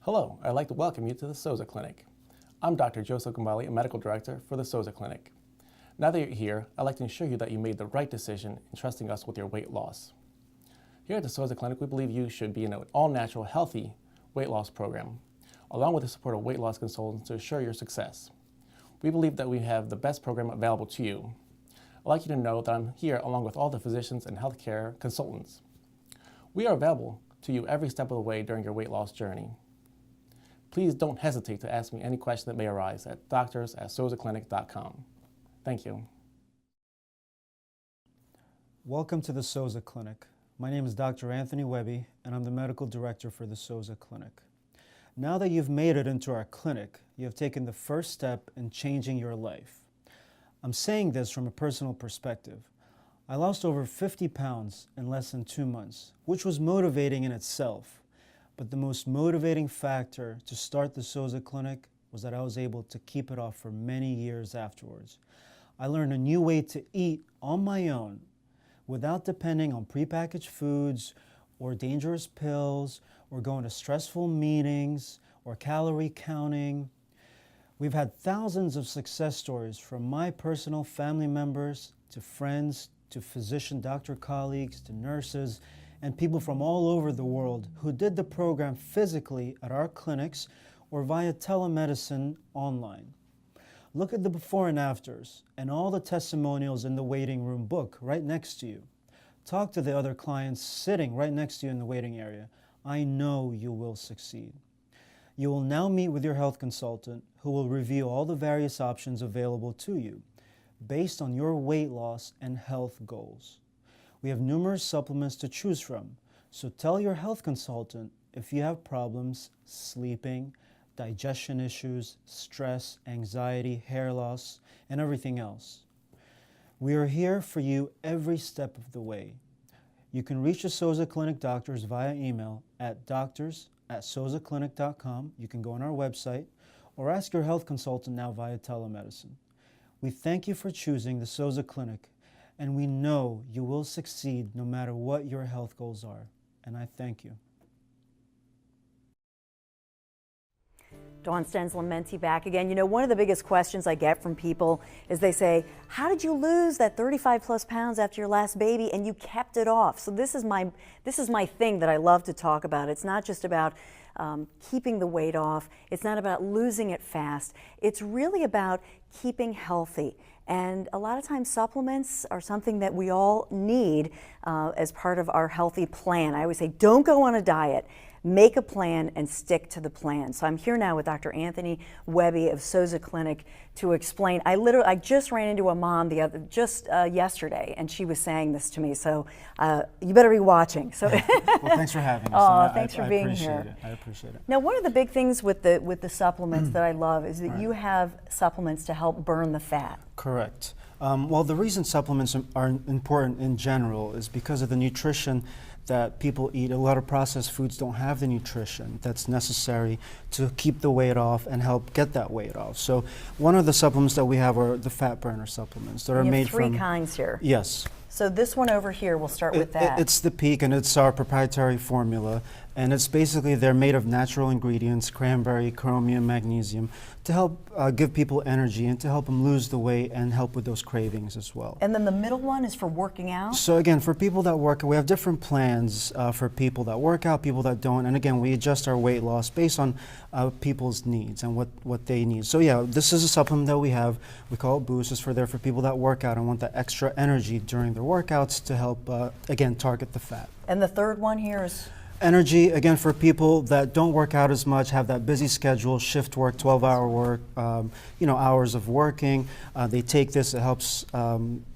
Hello, I'd like to welcome you to the SOZA Clinic. I'm Dr. Drs Gambale, a medical director for the SOZA Clinic. Now that you're here, I'd like to ensure you that you made the right decision in trusting us with your weight loss. Here at the SOZA Clinic, we believe you should be in an all-natural, healthy weight loss program, along with the support of weight loss consultants to assure your success. We believe that we have the best program available to you. I'd like you to know that I'm here along with all the physicians and healthcare consultants. We are available to you every step of the way during your weight loss journey. Please don't hesitate to ask me any question that may arise at doctors@sozaclinic.com. Thank you. Welcome to the SOZA Clinic. My name is Dr. Anthony Webby, and I'm the medical director for the SOZA Clinic. Now that you've made it into our clinic, you have taken the first step in changing your life. I'm saying this from a personal perspective. I lost over 50 pounds in less than 2 months, which was motivating in itself. But the most motivating factor to start the SOZA Clinic was that I was able to keep it off for many years afterwards. I learned a new way to eat on my own without depending on prepackaged foods or dangerous pills or going to stressful meetings or calorie counting. We've had thousands of success stories from my personal family members to friends to physician doctor colleagues to nurses and people from all over the world who did the program physically at our clinics or via telemedicine online. Look at the before and afters and all the testimonials in the waiting room book right next to you. Talk to the other clients sitting right next to you in the waiting area. I know you will succeed. You will now meet with your health consultant who will review all the various options available to you based on your weight loss and health goals. We have numerous supplements to choose from, so tell your health consultant if you have problems sleeping, digestion issues, stress, anxiety, hair loss, and everything else. We are here for you every step of the way. You can reach the SOZA Clinic doctors via email at doctors@sozaclinic.com. You can go on our website or ask your health consultant now via telemedicine. We thank you for choosing the SOZA Clinic, and we know you will succeed no matter what your health goals are. And I thank you. Dawn Stensland-Menti back again. You know, one of the biggest questions I get from people is they say, how did you lose that 35 plus pounds after your last baby and you kept it off? So this is my thing that I love to talk about. It's not just about keeping the weight off. It's not about losing it fast. It's really about keeping healthy. And a lot of times supplements are something that we all need as part of our healthy plan. I always say, don't go on a diet. Make a plan and stick to the plan. So I'm here now with Dr. Anthony Webby of SOZA Clinic to explain. I just ran into a mom yesterday, and she was saying this to me. So you better be watching. So well, thanks for having us. Oh, thanks for being here. I appreciate it. Now, one of the big things with the supplements that I love is that you have supplements to help burn the fat. Correct. Well, the reason supplements are important in general is because of the nutrition that people eat. A lot of processed foods don't have the nutrition that's necessary to keep the weight off and help get that weight off. So one of the supplements that we have are the fat burner supplements that are made from... You have 3 kinds here. Yes. So this one over here, we'll start with that. It's the Peak, and it's our proprietary formula. And it's basically, they're made of natural ingredients, cranberry, chromium, magnesium, to help give people energy and to help them lose the weight and help with those cravings as well. And then the middle one is for working out? So again, for people that work, we have different plans for people that work out, people that don't. And again, we adjust our weight loss based on people's needs and what they need. So yeah, this is a supplement that we have. We call it Boost. It's for people that work out and want that extra energy during their workouts to help, again, target the fat. And the third one here is? Energy, again, for people that don't work out as much, have that busy schedule, shift work, 12-hour work, hours of working. They take this, it helps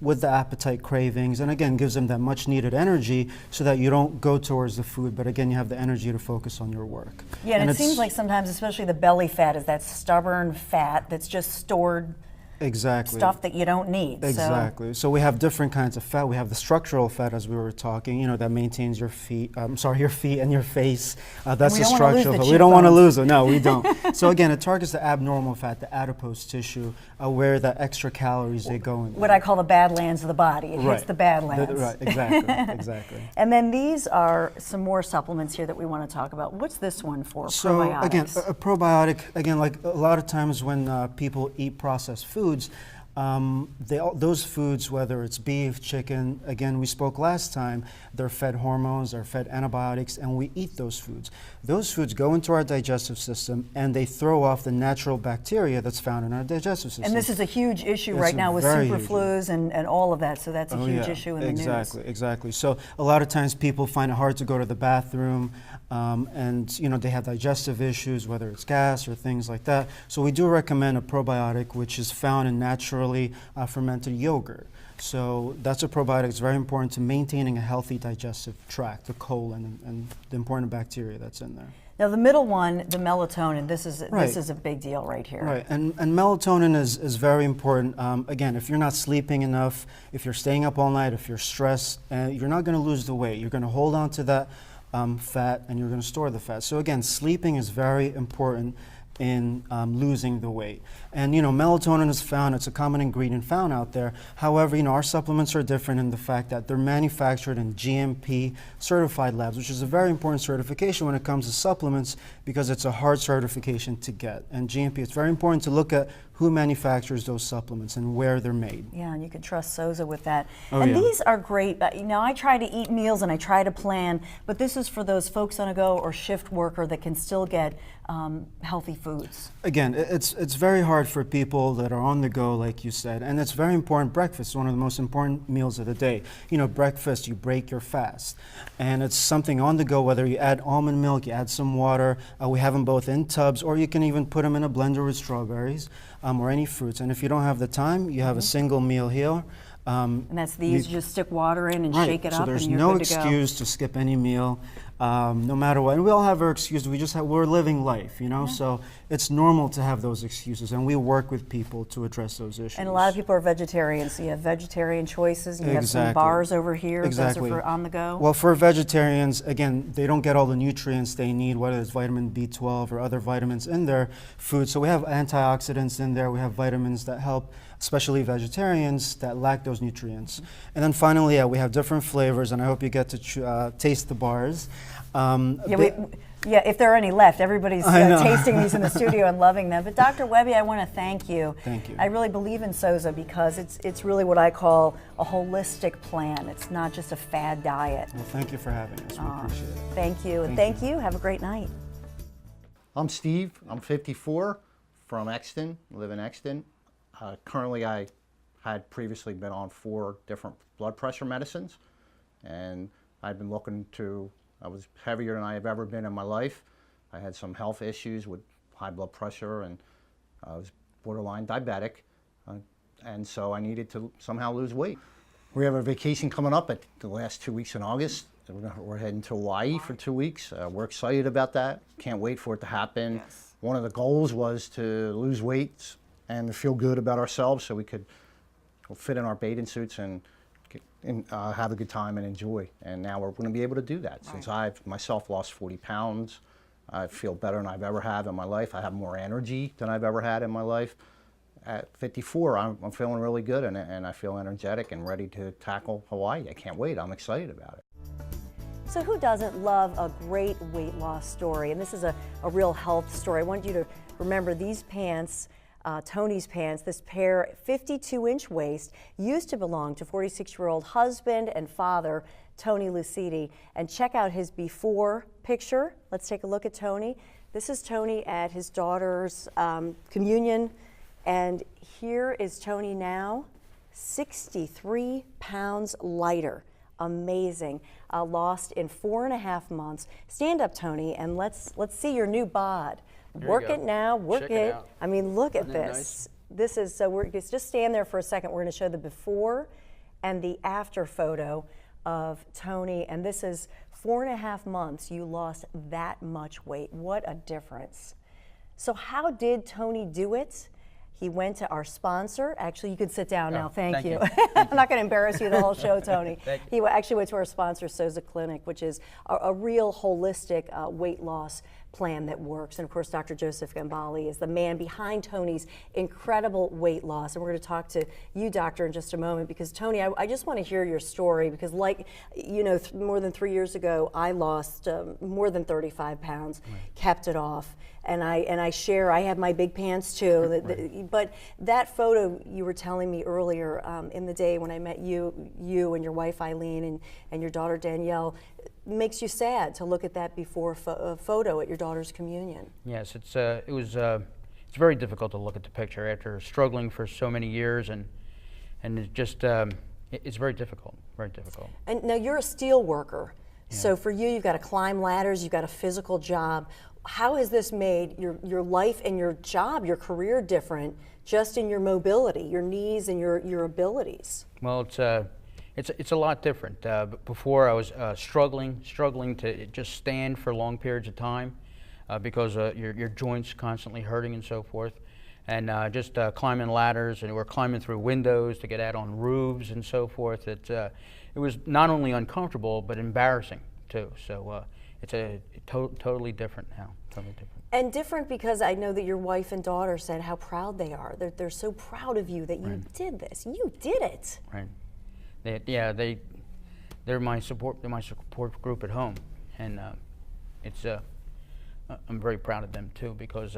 with the appetite cravings, and again, gives them that much needed energy so that you don't go towards the food, but again, you have the energy to focus on your work. Yeah, and it seems like sometimes, especially the belly fat, is that stubborn fat that's just stored Exactly. stuff that you don't need. Exactly. So we have different kinds of fat. We have the structural fat, as we were talking, that maintains your feet. Your feet and your face. That's the structural fat. We don't want to lose it. No, we don't. So again, it targets the abnormal fat, the adipose tissue, where the extra calories they go in. What I call the badlands of the body. It hits the badlands. Right. Exactly. Exactly. And then these are some more supplements here that we want to talk about. What's this one for? So probiotics. Again, a probiotic. Again, like a lot of times when people eat processed foods, those foods, whether it's beef, chicken, again, we spoke last time, they're fed hormones, they're fed antibiotics, and we eat those foods. Those foods go into our digestive system, and they throw off the natural bacteria that's found in our digestive system. And this is a huge issue right now with superflus and all of that, so that's a huge issue in the news. Exactly. So a lot of times people find it hard to go to the bathroom, and they have digestive issues, whether it's gas or things like that. So we do recommend a probiotic, which is found in naturally fermented yogurt. So that's a probiotic. It's very important to maintaining a healthy digestive tract, the colon, and the important bacteria that's in there. Now the middle one, the melatonin, this is a big deal right here. Right, and melatonin is very important. Again, if you're not sleeping enough, if you're staying up all night, if you're stressed, you're not going to lose the weight. You're going to hold on to that fat, and you're going to store the fat. So again, sleeping is very important in losing the weight. And melatonin is found, it's a common ingredient found out there. However, our supplements are different in the fact that they're manufactured in GMP certified labs, which is a very important certification when it comes to supplements because it's a hard certification to get. And GMP, it's very important to look at who manufactures those supplements and where they're made. Yeah, and you can trust SOZA with that. These are great. I try to eat meals and I try to plan, but this is for those folks on a go or shift worker that can still get healthy foods. Again, it's very hard for people that are on the go, like you said, and it's very important. Breakfast is one of the most important meals of the day. Breakfast, you break your fast, and it's something on the go, whether you add almond milk, you add some water, we have them both in tubs, or you can even put them in a blender with strawberries or any fruits. And if you don't have the time, you have a single meal here. And that's these, you just stick water in and shake it up, so there's and you're no good to go. excuse to skip any meal, no matter what. And we all have our excuses. We're living life, so it's normal to have those excuses, and we work with people to address those issues. And a lot of people are vegetarians, so you have vegetarian choices, and you have some bars over here. Exactly. Those are for on the go. Well, for vegetarians, again, they don't get all the nutrients they need, whether it's vitamin B12 or other vitamins in their food. So we have antioxidants in there. We have vitamins that help, especially vegetarians that lack those nutrients. And then finally, we have different flavors, and I hope you get to taste the bars. If there are any left, everybody's tasting these in the studio and loving them. But Dr. Webby, I want to thank you. Thank you. I really believe in SOZA because it's really what I call a holistic plan. It's not just a fad diet. Well, thank you for having us. We appreciate it. Thank you, and thank you. Have a great night. I'm Steve. I'm 54, from Exton, live in Exton. Currently, I had previously been on 4 different blood pressure medicines, and I've been I was heavier than I have ever been in my life. I had some health issues with high blood pressure, and I was borderline diabetic, and so I needed to somehow lose weight. We have a vacation coming up at the last 2 weeks in August. We're heading to Hawaii for 2 weeks. We're excited about that. Can't wait for it to happen. Yes. One of the goals was to lose weight and to feel good about ourselves so we could fit in our bathing suits and have a good time and enjoy. And now we're going to be able to do that. Since I've myself lost 40 pounds, I feel better than I've ever had in my life. I have more energy than I've ever had in my life. At 54, I'm feeling really good, and I feel energetic and ready to tackle Hawaii. I can't wait. I'm excited about it. So who doesn't love a great weight loss story? And this is a real health story. I want you to remember these pants, Tony's pants, this pair, 52-inch waist, used to belong to 46-year-old husband and father, Tony Lucidi. And check out his before picture. Let's take a look at Tony. This is Tony at his daughter's communion. And here is Tony now, 63 pounds lighter. Amazing. Lost in 4.5 months. Stand up, Tony, and let's see your new bod. Work it now, work it. I mean, look at this. Nice? This is, so we're just stand there for a second. We're going to show the before and the after photo of Tony. And this is 4.5 months. You lost that much weight. What a difference. So how did Tony do it? He went to our sponsor. Actually, you can sit down now. Thank you. Thank I'm not going to embarrass you the whole show, Tony. Thank He actually went to our sponsor, SOZA Clinic, which is a real holistic weight loss plan that works. And of course, Dr. Joseph Gambale is the man behind Tony's incredible weight loss. And we're going to talk to you, doctor, in just a moment, because Tony, I just want to hear your story, because like, you know, more than 3 years ago, I lost more than 35 pounds, kept it off. And I share, I have my big pants too. But that photo you were telling me earlier in the day when I met you and your wife Eileen and your daughter Danielle, makes you sad to look at that before photo at your daughter's communion. Yes, it's very difficult to look at the picture after struggling for so many years, and it's just it's very difficult, very difficult. And now you're a steel worker, so for you, you've got to climb ladders, you've got a physical job. How has this made your life and your job, your career different, just in your mobility, your knees and your abilities? Well, it's a lot different. Before I was struggling to just stand for long periods of time because your joints constantly hurting and so forth, and just climbing ladders, and we're climbing through windows to get out on roofs and so forth. It was not only uncomfortable but embarrassing too. So it's totally different now. Totally different. And different because I know that your wife and daughter said how proud they are. They're so proud of you that you did this. You did it. Right. They're my support. They're my support group at home, and I'm very proud of them too, because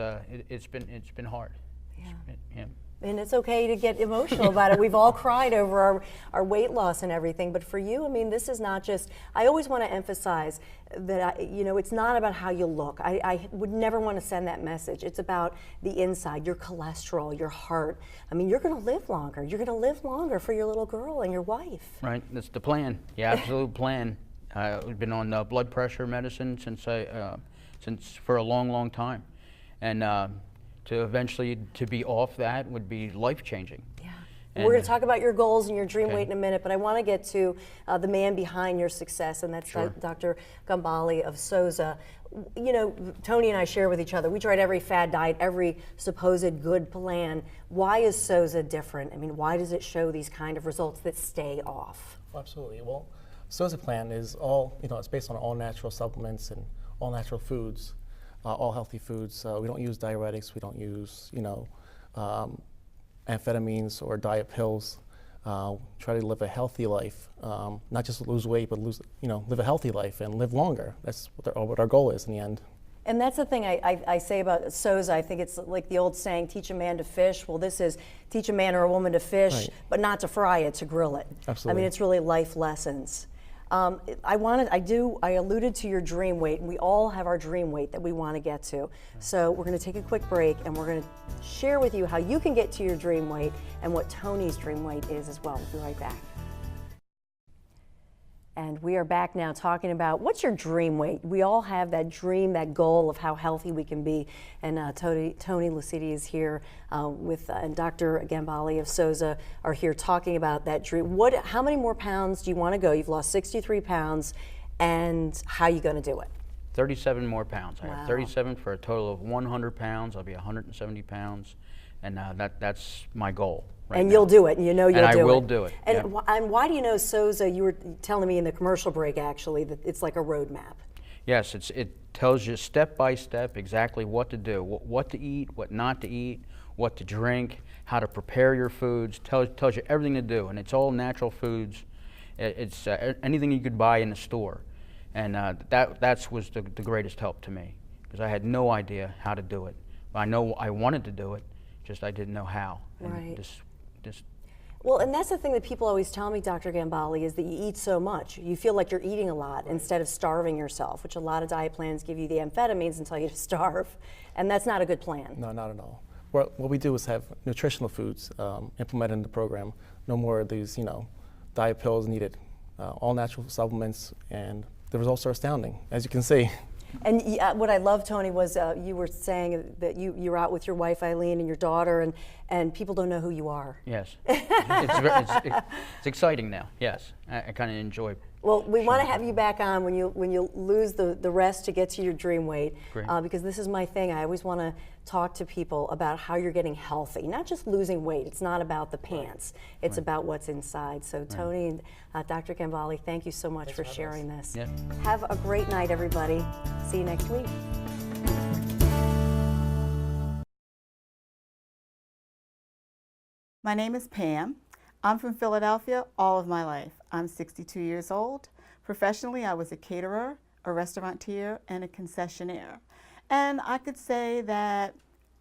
it's been hard. Yeah. And it's okay to get emotional about it. We've all cried over our weight loss and everything, but for you, I mean, this is not just, I always want to emphasize that, it's not about how you look. I would never want to send that message. It's about the inside, your cholesterol, your heart. I mean, you're going to live longer. You're going to live longer for your little girl and your wife. Right, that's the plan, the absolute plan. I've been on blood pressure medicine since for a long time. And to eventually to be off that would be life-changing. Yeah. We're going to talk about your goals and your dream weight in a minute, but I want to get to the man behind your success, and that's Dr. Gambale of SOZA. You know, Tony and I share with each other, we tried every fad diet, every supposed good plan. Why is SOZA different? I mean, why does it show these kind of results that stay off? Well, absolutely. Well, SOZA plan is all, it's based on all natural supplements and all natural foods. All healthy foods. We don't use diuretics. We don't use, amphetamines or diet pills. Try to live a healthy life, not just lose weight, but live a healthy life and live longer. That's what our goal is in the end. And that's the thing I say about SOZA. I think it's like the old saying, teach a man to fish. Well, this is teach a man or a woman to fish, but not to fry it, to grill it. Absolutely. I mean, it's really life lessons. I alluded to your dream weight, and we all have our dream weight that we want to get to. So we're going to take a quick break, and we're going to share with you how you can get to your dream weight and what Tony's dream weight is as well. We'll be right back. And we are back now talking about what's your dream weight. We all have that dream, that goal of how healthy we can be. And Tony Lucidi is here and Dr. Gambale of SOZA are here talking about that dream. How many more pounds do you want to go? You've lost 63 pounds, and how are you going to do it? 37 more pounds. I Wow. have 37 for a total of 100 pounds. I'll be 170 pounds, and that's my goal. And you'll do it, and you'll do it. And I will do it. And, and why do you know SOZA, you were telling me in the commercial break actually, that it's like a roadmap? Yes, it tells you step by step exactly what to do, what to eat, what not to eat, what to drink, how to prepare your foods, tells you everything to do, and it's all natural foods. It's anything you could buy in the store, and that was the greatest help to me, because I had no idea how to do it. I know I wanted to do it, just I didn't know how. And right. Just Well, and that's the thing that people always tell me, Dr. Gambale, is that you eat so much. You feel like you're eating a lot instead of starving yourself, which a lot of diet plans give you the amphetamines and tell you to starve, and that's not a good plan. No, not at all. What we do is have nutritional foods implemented in the program. No more of these, diet pills needed. All natural supplements, and the results are astounding, as you can see. And what I love, Tony, was you were saying that you're out with your wife Eileen and your daughter, and people don't know who you are. yes, it's exciting now. Yes, I kind of enjoy. Well, we want to have you back on when you lose the rest to get to your dream weight, because this is my thing. I always want to talk to people about how you're getting healthy, not just losing weight. It's not about the pants. It's about what's inside. So Tony and Dr. Gambale, thank you so much for sharing this. Yeah. Have a great night, everybody. See you next week. My name is Pam. I'm from Philadelphia all of my life. I'm 62 years old. Professionally, I was a caterer, a restaurateur, and a concessionaire. And I could say that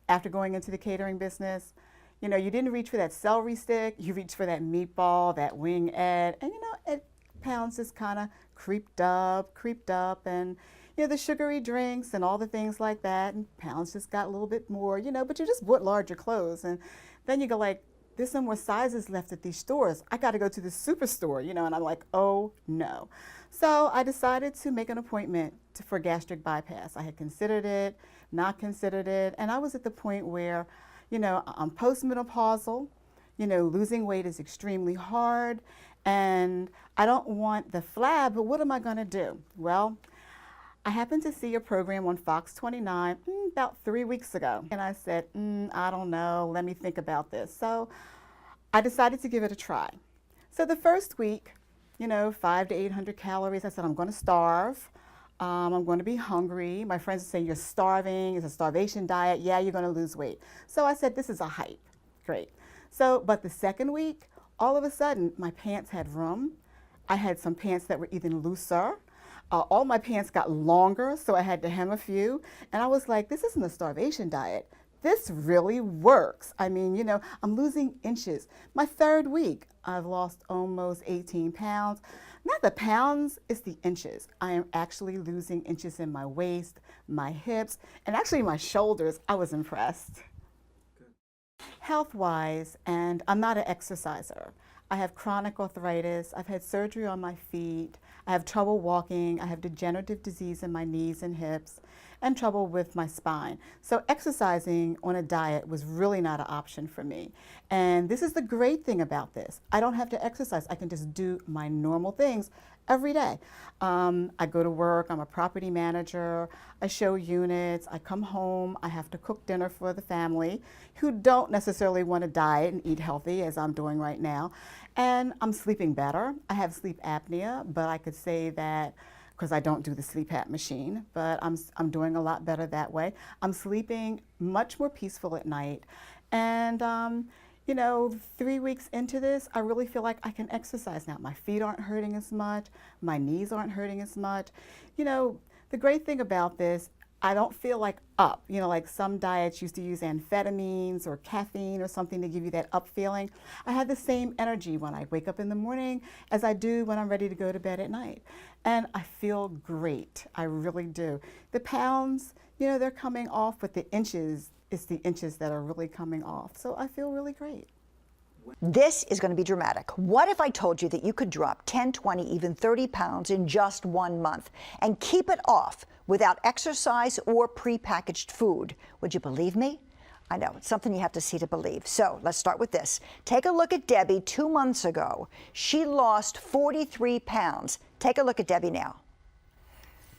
after going into the catering business, you know, you didn't reach for that celery stick, you reached for that meatball, that wing ed, and you know, pounds just kind of creeped up, and you know, the sugary drinks and all the things like that, and pounds just got a little bit more, you know, but you just bought larger clothes, and then you go like, there's no more sizes left at these stores. I got to go to the superstore, you know, and I'm like, oh no. So I decided to make an appointment for gastric bypass. I had considered it, not considered it, and I was at the point where, you know, I'm postmenopausal, you know, losing weight is extremely hard, and I don't want the flab, but what am I going to do? Well, I happened to see a program on Fox 29 about 3 weeks ago, and I said, I don't know, let me think about this. So I decided to give it a try. So the first week, you know, 500 to 800 calories, I said, I'm going to starve. I'm going to be hungry. My friends are saying, you're starving, it's a starvation diet, yeah, you're going to lose weight. So I said, this is a hype, great. So, but the second week, all of a sudden, my pants had room. I had some pants that were even looser. All my pants got longer, so I had to hem a few. And I was like, this isn't a starvation diet. This really works. I mean, you know, I'm losing inches. My third week, I've lost almost 18 pounds. Not the pounds, it's the inches. I am actually losing inches in my waist, my hips, and actually my shoulders. I was impressed. Health-wise, and I'm not an exerciser. I have chronic arthritis, I've had surgery on my feet, I have trouble walking, I have degenerative disease in my knees and hips, and trouble with my spine. So exercising on a diet was really not an option for me. And this is the great thing about this. I don't have to exercise, I can just do my normal things every day. I go to work, I'm a property manager, I show units, I come home, I have to cook dinner for the family who don't necessarily want to diet and eat healthy as I'm doing right now. And I'm sleeping better. I have sleep apnea, but I could say that because I don't do the sleep app machine, but I'm doing a lot better that way. I'm sleeping much more peaceful at night. And you know, 3 weeks into this, I really feel like I can exercise now. My feet aren't hurting as much, my knees aren't hurting as much. You know, the great thing about this, I don't feel like up. You know, like some diets used to use amphetamines or caffeine or something to give you that up feeling. I have the same energy when I wake up in the morning as I do when I'm ready to go to bed at night. And I feel great, I really do. The pounds, you know, they're coming off, but the inches, it's the inches that are really coming off. So I feel really great. This is going to be dramatic. What if I told you that you could drop 10, 20, even 30 pounds in just 1 month and keep it off without exercise or prepackaged food? Would you believe me? I know, it's something you have to see to believe. So let's start with this. Take a look at Debbie 2 months ago. She lost 43 pounds. Take a look at Debbie now.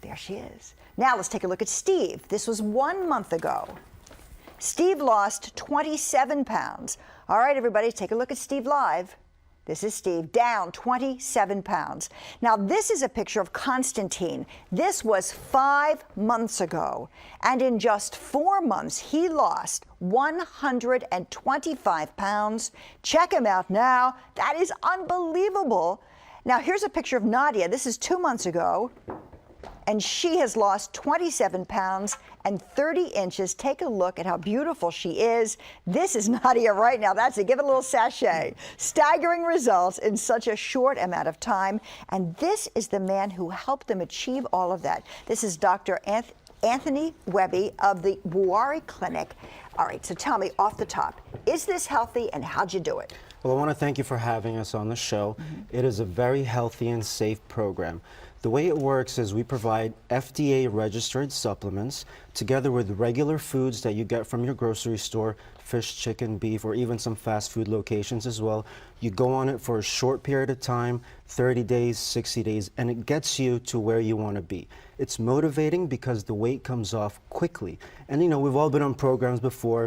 There she is. Now let's take a look at Steve. This was 1 month ago. Steve lost 27 pounds. All right, everybody, take a look at Steve live. This is Steve, down 27 pounds. Now, this is a picture of Constantine. This was 5 months ago. And in just 4 months, he lost 125 pounds. Check him out now. That is unbelievable. Now, here's a picture of Nadia. This is 2 months ago. And she has lost 27 pounds and 30 inches. Take a look at how beautiful she is. This is Nadia right now. That's it. Give it a little sachet. Staggering results in such a short amount of time. And this is the man who helped them achieve all of that. This is Dr. Anthony Webby of the Probiotic Clinic. All right, so tell me off the top, is this healthy and how'd you do it? Well, I want to thank you for having us on the show. It is a very healthy and safe program. The way it works is we provide FDA-registered supplements together with regular foods that you get from your grocery store, fish, chicken, beef, or even some fast food locations as well. You go on it for a short period of time, 30 days, 60 days, and it gets you to where you want to be. It's motivating because the weight comes off quickly. And you know, we've all been on programs before,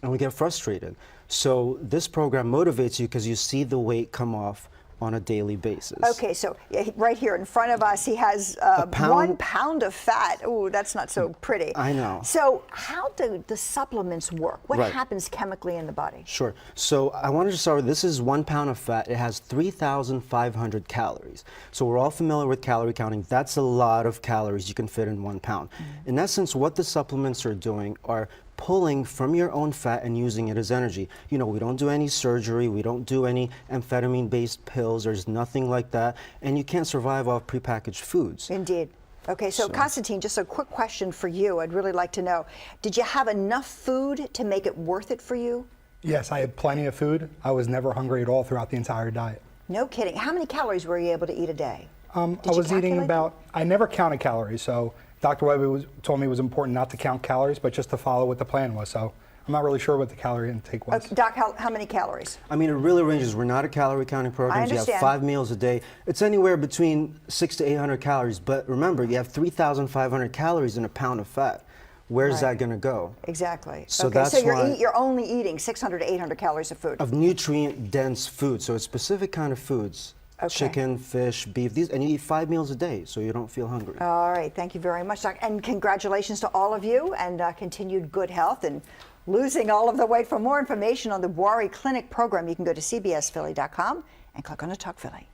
and we get frustrated. So this program motivates you because you see the weight come off on a daily basis. Okay, so right here in front of us, he has 1 pound of fat. Ooh, that's not so pretty. I know. So how do the supplements work? What Right. happens chemically in the body? Sure. So I wanted to start with, this is 1 pound of fat. It has 3,500 calories. So we're all familiar with calorie counting. That's a lot of calories you can fit in 1 pound. In essence, what the supplements are doing are pulling from your own fat and using it as energy. You know, we don't do any surgery, we don't do any amphetamine-based pills, there's nothing like that, and you can't survive off prepackaged foods. Indeed. Okay, so Constantine, just a quick question for you. I'd really like to know, did you have enough food to make it worth it for you? Yes, I had plenty of food. I was never hungry at all throughout the entire diet. No kidding. How many calories were you able to eat a day? I was eating about, I never counted calories, so Dr. Webby told me it was important not to count calories, but just to follow what the plan was. So I'm not really sure what the calorie intake was. Doc, how many calories? I mean, it really ranges. We're not a calorie counting program. I You have understand. 5 meals a day. It's anywhere between 600 to 800 calories. But remember, you have 3,500 calories in a pound of fat. Where's that going to go? Exactly. So okay, that's so you're, why- you're only eating 600 to 800 calories of food. Of nutrient-dense food. So it's specific kind of foods. Okay. Chicken, fish, beef, these, and you eat 5 meals a day, so you don't feel hungry. All right, thank you very much, Doc. And congratulations to all of you, and continued good health and losing all of the weight. For more information on the Probiotic Clinic program, you can go to cbsphilly.com and click on the Talk Philly.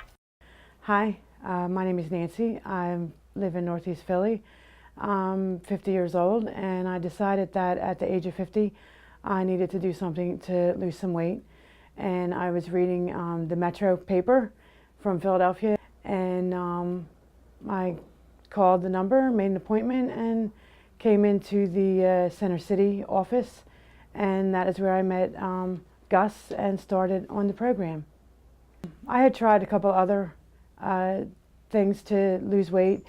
Hi, my name is Nancy. I live in Northeast Philly. I'm 50 years old, and I decided that at the age of 50, I needed to do something to lose some weight. And I was reading the Metro paper from Philadelphia, and I called the number, made an appointment, and came into the Center City office, and that is where I met Gus and started on the program. I had tried a couple other things to lose weight,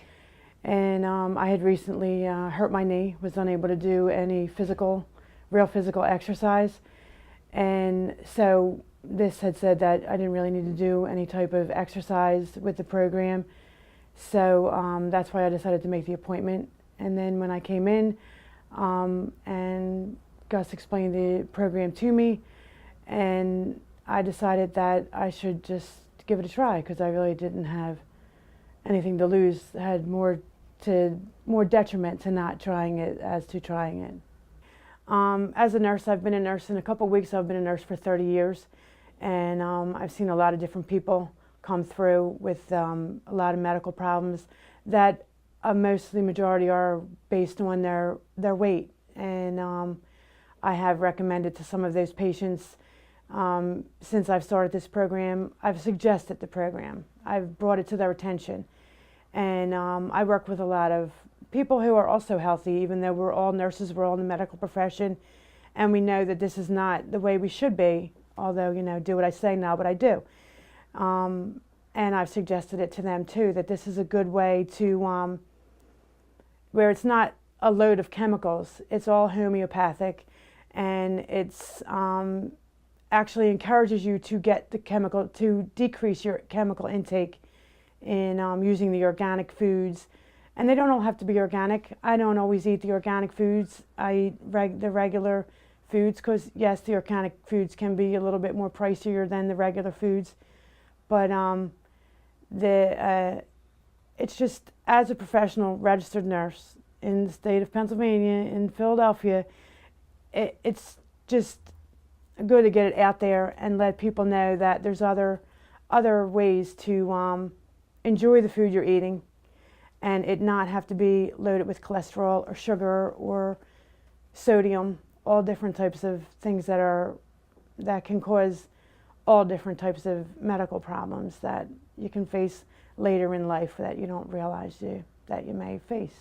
and I had recently hurt my knee, was unable to do any real physical exercise, and so this had said that I didn't really need to do any type of exercise with the program. So that's why I decided to make the appointment. And then when I came in, and Gus explained the program to me, and I decided that I should just give it a try because I really didn't have anything to lose. I had more detriment to not trying it as to trying it. As a nurse, I've been a nurse in a couple weeks. I've been a nurse for 30 years. And I've seen a lot of different people come through with a lot of medical problems that mostly majority are based on their weight. And I have recommended to some of those patients, since I've started this program, I've suggested the program. I've brought it to their attention. And I work with a lot of people who are also healthy, even though we're all nurses, we're all in the medical profession, and we know that this is not the way we should be. Although, you know, do what I say, not what I do. And I've suggested it to them too, that this is a good way to, where it's not a load of chemicals, it's all homeopathic, and it's actually encourages you to get the chemical, to decrease your chemical intake in using the organic foods. And they don't all have to be organic. I don't always eat the organic foods. I eat the regular foods because, yes, the organic foods can be a little bit more pricier than the regular foods. But it's just, as a professional registered nurse in the state of Pennsylvania, in Philadelphia, it's just good to get it out there and let people know that there's other ways to enjoy the food you're eating and it not have to be loaded with cholesterol or sugar or sodium, all different types of things that can cause all different types of medical problems that you can face later in life that you don't realize that you may face.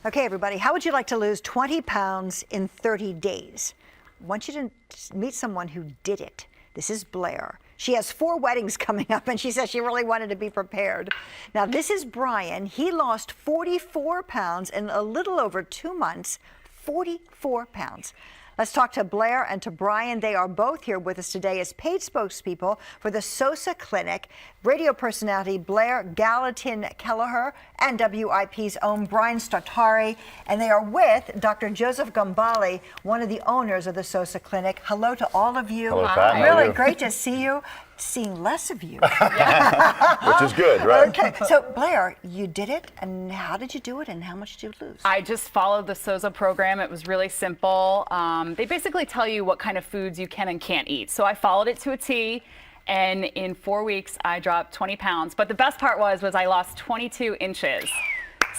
Okay, everybody, how would you like to lose 20 pounds in 30 days? I want you to meet someone who did it. This is Blair. She has 4 weddings coming up, and she says she really wanted to be prepared. Now, this is Brian. He lost 44 pounds in a little over 2 months, 44 pounds. Let's talk to Blair and to Brian. They are both here with us today as paid spokespeople for the SOZA Clinic. Radio personality Blair Gallatin-Kelleher and WIP's own Brian Startari. And they are with Dr. Joseph Gambale, one of the owners of the SOZA Clinic. Hello to all of you. Hello, Pat. How are Really you? great to see you. Seeing less of you. Which is good, right? Okay, so Blair, you did it, and how did you do it, and how much did you lose? I just followed the SOZA program. It was really simple. They basically tell you what kind of foods you can and can't eat. So I followed it to a T, and in 4 weeks, I dropped 20 pounds. But the best part was I lost 22 inches.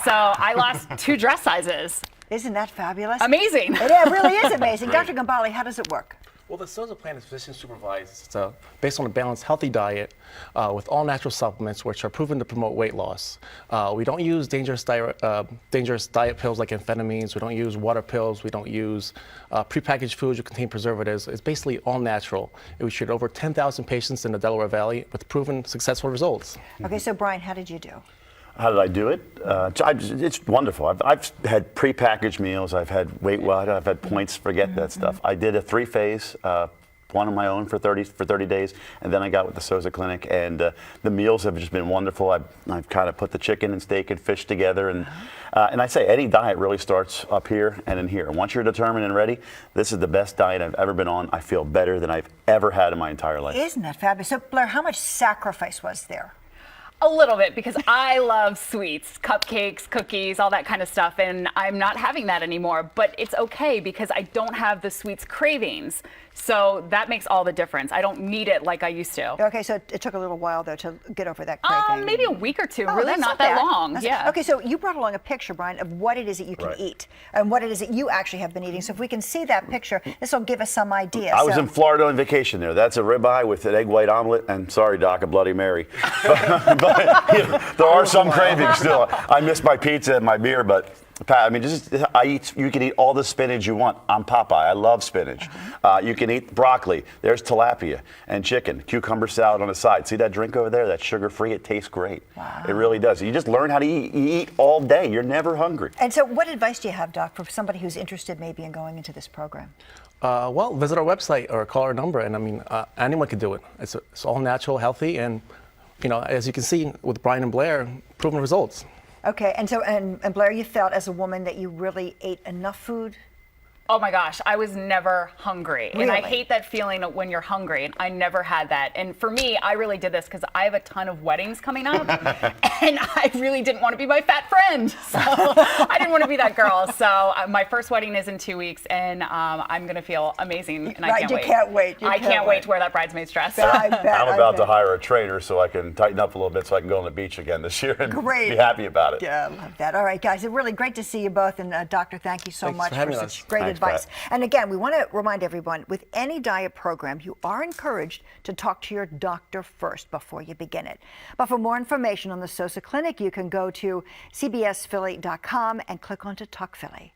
So I lost 2 dress sizes. Isn't that fabulous? Amazing. It really is amazing. Dr. Gambale, how does it work? Well, the SOZA plan is physician supervised. It's based on a balanced, healthy diet with all natural supplements, which are proven to promote weight loss. We don't use dangerous diet pills like amphetamines. We don't use water pills. We don't use prepackaged foods that contain preservatives. It's basically all natural. We treated over 10,000 patients in the Delaware Valley with proven successful results. Okay, so Brian, how did you do? How did I do it? It's wonderful. I've had prepackaged meals. I've had Weight Watchers. I've had points. Forget that stuff. I did a 3-phase, one on my own for 30 days, and then I got with the SOZA Clinic, and the meals have just been wonderful. I've kind of put the chicken and steak and fish together, and I say any diet really starts up here and in here. Once you're determined and ready, this is the best diet I've ever been on. I feel better than I've ever had in my entire life. Isn't that fabulous? So Blair, how much sacrifice was there? A little bit, because I love sweets, cupcakes, cookies, all that kind of stuff, and I'm not having that anymore. But it's okay because I don't have the sweets cravings. So that makes all the difference. I don't need it like I used to. Okay, so it took a little while, though, to get over that craving. Maybe a week or two, Oh, really that's not that bad. long. Yeah. Okay, so you brought along a picture, Brian, of what it is that you can eat and what it is that you actually have been eating. So if we can see that picture, this will give us some idea. I was in Florida on vacation there. That's a ribeye with an egg white omelet, and sorry, Doc, a Bloody Mary. but you know, there are some cravings still. I miss my pizza and my beer, but Pat, I mean, you can eat all the spinach you want. I'm Popeye. I love spinach. You can eat broccoli. There's tilapia and chicken, cucumber salad on the side. See that drink over there? That's sugar-free. It tastes great. Wow. It really does. You just learn how to eat. You eat all day. You're never hungry. And so what advice do you have, Doc, for somebody who's interested maybe in going into this program? Well, visit our website or call our number, and I mean, anyone can do it. It's all natural, healthy, and you know, as you can see with Brian and Blair, proven results. Okay, and so and Blair, you felt as a woman that you really ate enough food? Oh my gosh, I was never hungry. Really? And I hate that feeling when you're hungry. And I never had that. And for me, I really did this because I have a ton of weddings coming up. And I really didn't want to be my fat friend. So I didn't want to be that girl. So my first wedding is in 2 weeks, and I'm going to feel amazing. And I can't wait. You can't wait. I can't wait to wear that bridesmaid's dress. I'm about to hire a trainer so I can tighten up a little bit so I can go on the beach again this year and be happy about it. Yeah, I love that. All right, guys, it's really great to see you both. And Doctor, thank you so much for such great advice. And again, we want to remind everyone, with any diet program, you are encouraged to talk to your doctor first before you begin it. But for more information on the SOZA Clinic, you can go to cbsphilly.com and click on to Talk Philly.